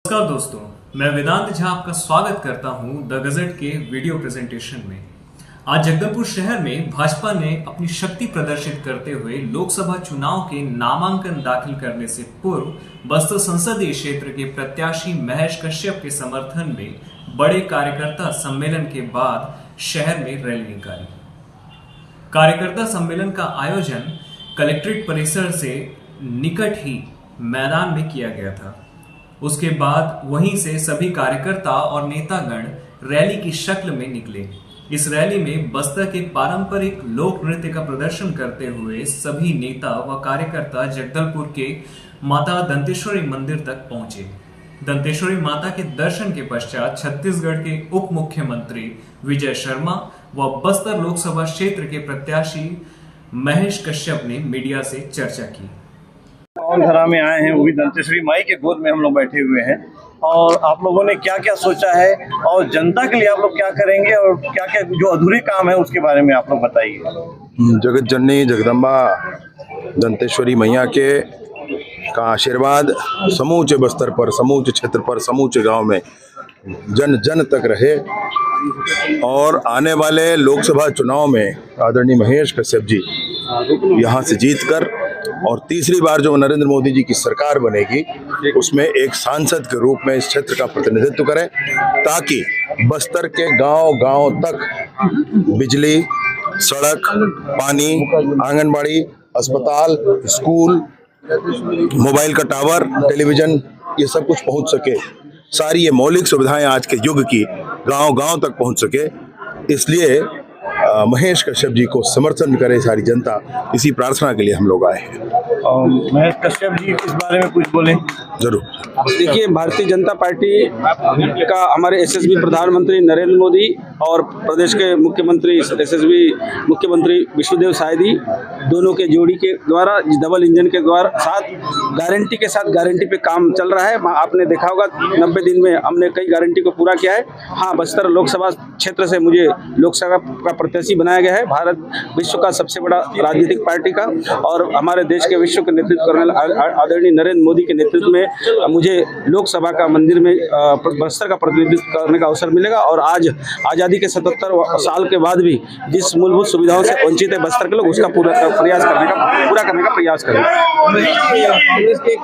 नमस्कार दोस्तों, मैं वेदांत झा आपका स्वागत करता हूं द गजट के वीडियो प्रेजेंटेशन में। आज जगदलपुर शहर में भाजपा ने अपनी शक्ति प्रदर्शित करते हुए लोकसभा चुनाव के नामांकन दाखिल करने से पूर्व बस्तर संसदीय क्षेत्र के प्रत्याशी महेश कश्यप के समर्थन में बड़े कार्यकर्ता सम्मेलन के बाद शहर में रैली निकाली। कार्यकर्ता सम्मेलन का आयोजन कलेक्ट्रेट परिसर से निकट ही मैदान में किया गया था। उसके बाद वहीं से सभी कार्यकर्ता और नेतागण रैली की शक्ल में निकले। इस रैली में बस्तर के पारंपरिक लोक नृत्य का प्रदर्शन करते हुए सभी नेता व कार्यकर्ता जगदलपुर के माता दंतेश्वरी मंदिर तक पहुंचे। दंतेश्वरी माता के दर्शन के पश्चात छत्तीसगढ़ के उप मुख्यमंत्री विजय शर्मा व बस्तर लोकसभा क्षेत्र के प्रत्याशी महेश कश्यप ने मीडिया से चर्चा की। धरा में आए हैं, वो भी दंतेश्वरी माई के गोद में हम लोग बैठे हुए हैं। और आप लोगों ने क्या क्या सोचा है और जनता के लिए आप लोग क्या करेंगे और क्या क्या जो अधूरे काम है उसके बारे में आप लोग बताइए। जगत जननी जगदम्बा दंतेश्वरी मैया के का आशीर्वाद समूचे बस्तर पर, समूचे क्षेत्र पर, समूचे गांव में जन जन तक रहे और आने वाले लोकसभा चुनाव में आदरणीय महेश कश्यप जी यहाँ से जीतकर और तीसरी बार जो नरेंद्र मोदी जी की सरकार बनेगी उसमें एक सांसद के रूप में इस क्षेत्र का प्रतिनिधित्व करें, ताकि बस्तर के गांव गांव तक बिजली, सड़क, पानी, आंगनबाड़ी, अस्पताल, स्कूल, मोबाइल का टावर, टेलीविजन, ये सब कुछ पहुंच सके। सारी ये मौलिक सुविधाएं आज के युग की गांव गांव तक पहुंच सके। इसलिए महेश कश्यप जी को समर्थन करे सारी जनता, इसी प्रार्थना के लिए हम लोग आए हैं। महेश कश्यप जी इस बारे में कुछ बोलें। जरूर। देखिए, भारतीय जनता पार्टी का हमारे एसएसबी प्रधानमंत्री नरेंद्र मोदी और प्रदेश के मुख्यमंत्री एसएसबी मुख्यमंत्री विष्णुदेव सायदी दोनों के जोड़ी के द्वारा, डबल इंजन के द्वारा साथ गारंटी पे काम चल रहा है। आपने देखा होगा 90 दिन में हमने कई गारंटी को पूरा किया है। हाँ, बस्तर लोकसभा क्षेत्र से मुझे लोकसभा का प्रत्याशी बनाया गया है। भारत विश्व का सबसे बड़ा राजनीतिक पार्टी का और हमारे देश के विश्व के नेतृत्व करने आदरणीय नरेंद्र मोदी के नेतृत्व में मुझे लोकसभा का मंदिर में बस्तर का प्रतिनिधित्व करने का अवसर मिलेगा। और आज आज़ादी के 77 साल के बाद भी जिस मूलभूत सुविधाओं से वंचित है बस्तर के लोग, उसका पूरा करने का प्रयास करेंगे। कांग्रेस के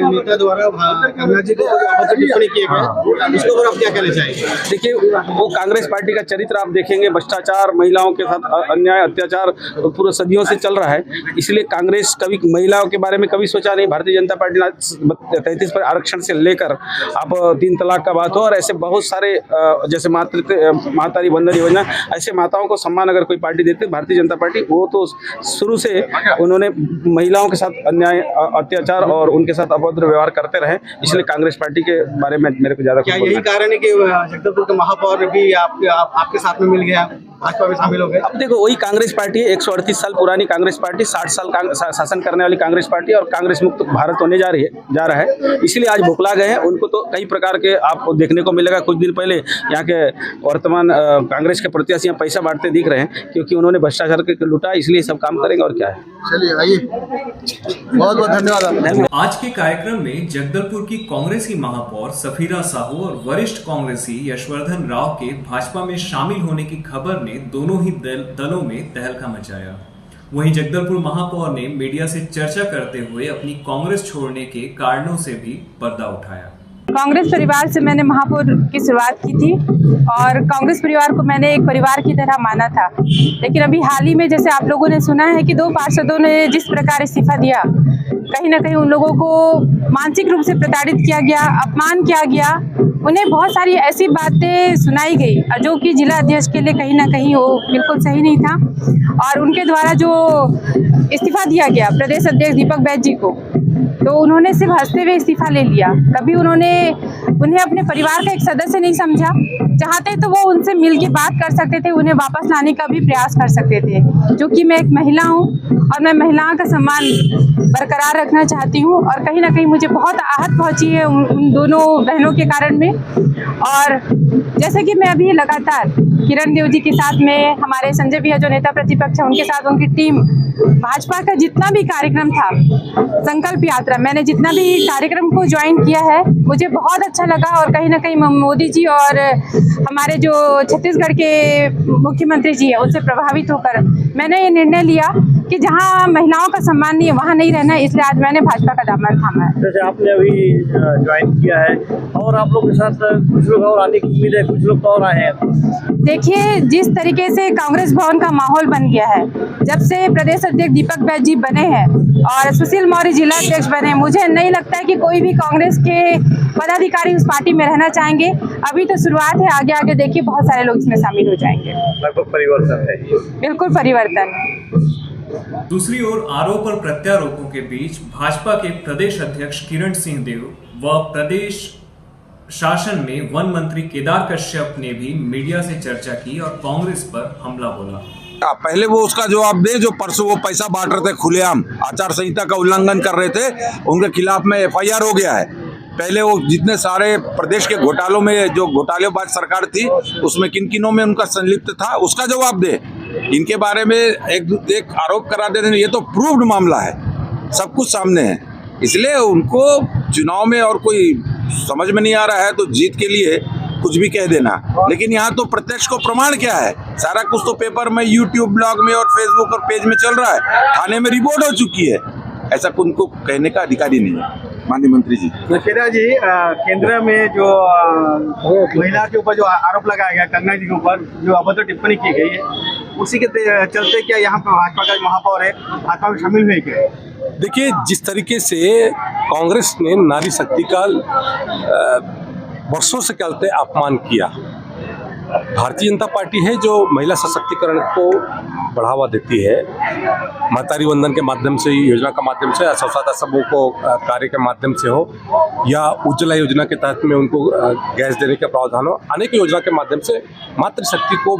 नेता द्वारा कमला जी को टिप्पणी किए गए, इसको और आप क्या कहना चाहेंगे? देखिए, वो कांग्रेस पार्टी का चरित्र आप देखेंगे, भ्रष्टाचार, महिलाओं के साथ अन्याय, अत्याचार पूरे सदियों से चल रहा है। इसलिए कांग्रेस कभी महिलाओं के बारे में कभी सोचा नहीं। भारतीय जनता पार्टी ने 33 पर आरक्षण से लेकर अब 3 तलाक का बात हो और ऐसे बहुत सारे जैसे मातारी बंधन योजना, ऐसे माताओं को सम्मान अगर कोई पार्टी देती है भारतीय जनता पार्टी, वो तो शुरू से उन्होंने महिलाओं के साथ अन्याय, अत्याचार और उनके साथ अभद्र व्यवहार करते रहे। इसलिए कांग्रेस पार्टी के बारे में मेरे को ज्यादा क्या यही कारण है कि जगदलपुर का महापौर भी आपके साथ में मिल गया, भाजपा में शामिल हो गए? अब देखो, वही कांग्रेस पार्टी है, 138 साल पुरानी कांग्रेस पार्टी, 60 साल शासन करने वाली कांग्रेस पार्टी और कांग्रेस मुक्त भारत होने जा रहा है। इसलिए आज भुखला गए हैं। उनको तो कई प्रकार के आपको देखने को मिलेगा। कुछ दिन पहले यहाँ के वर्तमान कांग्रेस के प्रत्याशी यहाँ पैसा बांटते दिख रहे हैं, क्योंकि उन्होंने भ्रष्टाचार के लूटा। इसलिए सब काम करेंगे और क्या है। चलिए, आइए, बहुत बहुत धन्यवाद। आज के कार्यक्रम में जगदलपुर की कांग्रेसी महापौर सफीरा साहू और वरिष्ठ कांग्रेसी यशवर्धन राव के भाजपा में शामिल होने की खबर ने दोनों ही दलों में तहलका मचाया। वहीं जगदलपुर महापौर ने मीडिया से चर्चा करते हुए अपनी कांग्रेस छोड़ने के कारणों से भी पर्दा उठाया। कांग्रेस परिवार से मैंने महापौर की शुरुआत की थी और कांग्रेस परिवार को मैंने एक परिवार की तरह माना था। लेकिन अभी हाल ही में जैसे आप लोगों ने सुना है कि 2 पार्षदों ने जिस प्रकार इस्तीफा दिया, कहीं ना कहीं उन लोगों को मानसिक रूप से प्रताड़ित किया गया, अपमान किया गया। उन्हें बहुत सारी ऐसी बातें सुनाई गई जो कि जिला अध्यक्ष के लिए कहीं ना कहीं वो बिल्कुल सही नहीं था। और उनके द्वारा जो इस्तीफा दिया गया प्रदेश अध्यक्ष दीपक बैज जी को, तो उन्होंने सिर्फ हंसते हुए इस्तीफा ले लिया। कभी उन्हें अपने परिवार का एक सदस्य नहीं समझा। चाहते तो वो उनसे मिल के बात कर सकते थे, उन्हें वापस लाने का भी प्रयास कर सकते थे। जो कि मैं एक महिला हूँ और मैं महिलाओं का सम्मान बरकरार रखना चाहती हूँ। और कहीं ना कहीं मुझे बहुत आहत पहुँची है उन दोनों बहनों के कारण में। और जैसे कि मैं अभी लगातार किरण देव जी के साथ में, हमारे संजय भैया जो नेता प्रतिपक्ष है उनके साथ, उनकी टीम भाजपा का जितना भी कार्यक्रम था, संकल्प यात्रा, मैंने जितना भी कार्यक्रम को ज्वाइन किया है, मुझे बहुत अच्छा लगा। और कहीं ना कहीं मोदी जी और हमारे जो छत्तीसगढ़ के मुख्यमंत्री जी है, उनसे प्रभावित होकर मैंने ये निर्णय लिया कि जहाँ महिलाओं का सम्मान नहीं है वहाँ नहीं रहना है। इसलिए आज मैंने भाजपा का दामन थामा है। जैसे आपने अभी ज्वाइन किया है और आप लोग के साथ कुछ लोग और आने की उम्मीद है, कुछ लोग तो और आए हैं। देखिए, जिस तरीके से कांग्रेस भवन का माहौल बन गया है, जब से प्रदेश अध्यक्ष दीपक बैज जी बने हैं और सुशील मौर्य जिला अध्यक्ष बने, मुझे नहीं लगता है कि कोई भी कांग्रेस के पदाधिकारी उस पार्टी में रहना चाहेंगे। अभी तो शुरुआत है, आगे आगे देखिए बहुत सारे लोग इसमें शामिल हो जाएंगे। लगभग परिवर्तन है, बिल्कुल परिवर्तन। दूसरी ओर आरोप और प्रत्यारोपों के बीच भाजपा के प्रदेश अध्यक्ष किरण सिंह देव व प्रदेश शासन में वन मंत्री केदार कश्यप ने भी मीडिया से चर्चा की और कांग्रेस पर हमला बोला। पहले वो उसका जवाब दे, जो परसों वो पैसा बांट रहे थे खुलेआम, आचार संहिता का उल्लंघन कर रहे थे, उनके खिलाफ में FIR हो गया है। पहले वो जितने सारे प्रदेश के घोटालों में, जो घोटालेबाज सरकार थी, उसमें किन किनों में उनका संलिप्त था, उसका जवाब दे। इनके बारे में एक आरोप करा देने, ये तो प्रूव्ड मामला है, सब कुछ सामने है। इसलिए उनको चुनाव में और कोई समझ में नहीं आ रहा है तो जीत के लिए कुछ भी कह देना, लेकिन यहाँ तो प्रत्यक्ष को प्रमाण क्या है, सारा कुछ तो पेपर में, यूट्यूब, ब्लॉग में और फेसबुक और पेज में चल रहा है, थाने में रिपोर्ट हो चुकी है। ऐसा उनको कहने का अधिकार ही नहीं है। माननीय मंत्री जी, केदार जी, केंद्र में जो महिला के ऊपर जो आरोप लगाया गया, कंगना जी के ऊपर जो अभद्र टिप्पणी की गई है, उसी के चलते क्या यहाँ पर भाजपा का महापौर है, भाजपा में शामिल हुए क्या? देखिए, जिस तरीके से कांग्रेस ने नारी शक्ति का वर्षों से चलते अपमान किया, भारतीय जनता पार्टी है जो महिला सशक्तिकरण को बढ़ावा देती है, मातारी वंदन के माध्यम से, योजना के माध्यम से, स्वच्छता समूह को कार्य के माध्यम से हो, या उज्ज्वला योजना के तहत में उनको गैस देने का प्रावधान हो, अनेक योजना के माध्यम से मातृशक्ति को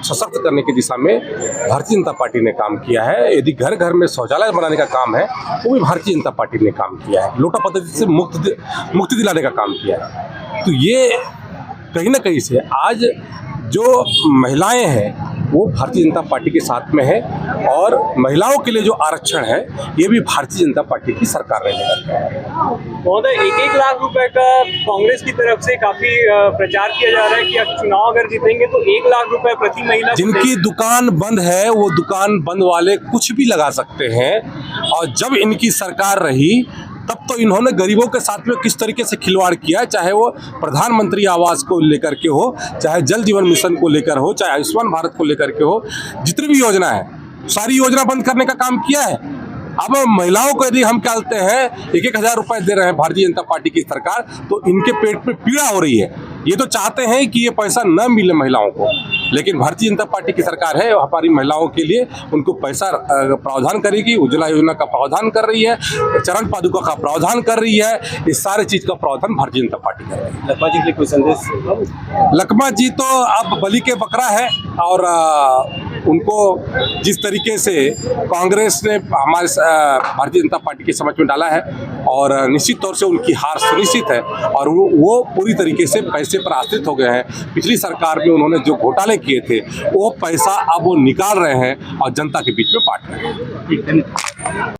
सशक्त करने की दिशा में भारतीय जनता पार्टी ने काम किया है। यदि घर घर में शौचालय बनाने का काम है, वो भी भारतीय जनता पार्टी ने काम किया है। लोटा पद्धति से मुक्ति दिलाने का काम किया है। तो ये कहीं ना कहीं से आज जो महिलाएं हैं वो भारतीय जनता पार्टी के साथ में है, और महिलाओं के लिए जो आरक्षण है ये भी भारतीय जनता पार्टी की सरकार रहेगा। महोदय, 1-1 लाख रुपए का कांग्रेस की तरफ से काफी प्रचार किया जा रहा है कि अब चुनाव अगर जीतेंगे तो 1 लाख रुपए प्रति महिला। जिनकी दुकान बंद है वो दुकान बंद वाले कुछ भी लगा सकते हैं, और जब इनकी सरकार रही तब तो इन्होंने गरीबों के साथ में किस तरीके से खिलवाड़ किया, चाहे वो प्रधानमंत्री आवास को लेकर के हो, चाहे जल जीवन मिशन को लेकर हो, चाहे आयुष्मान भारत को लेकर के हो, जितनी भी योजना है सारी योजना बंद करने का काम किया है। अब महिलाओं को यदि हम कहते हैं 1-1 हज़ार रुपए दे रहे हैं भारतीय जनता पार्टी की सरकार, तो इनके पेट में पीड़ा हो रही है। ये तो चाहते हैं कि ये पैसा न मिले महिलाओं को, लेकिन भारतीय जनता पार्टी की सरकार है, हमारी महिलाओं के लिए उनको पैसा प्रावधान करेगी, उज्ज्वला योजना का प्रावधान कर रही है, चरण पादुका का प्रावधान कर रही है, इस सारे चीज का प्रावधान भारतीय जनता पार्टी कर रही है। लखमा जी के लिए कोई संदेश? लखमा जी तो अब बलि के बकरा है, और उनको जिस तरीके से कांग्रेस ने हमारे भारतीय जनता पार्टी के समझ में डाला है, और निश्चित तौर से उनकी हार सुनिश्चित है, और वो पूरी तरीके से पैसे पर आश्रित हो गए हैं। पिछली सरकार में उन्होंने जो घोटाले किए थे वो पैसा अब वो निकाल रहे हैं और जनता के बीच में बांट रहे हैं।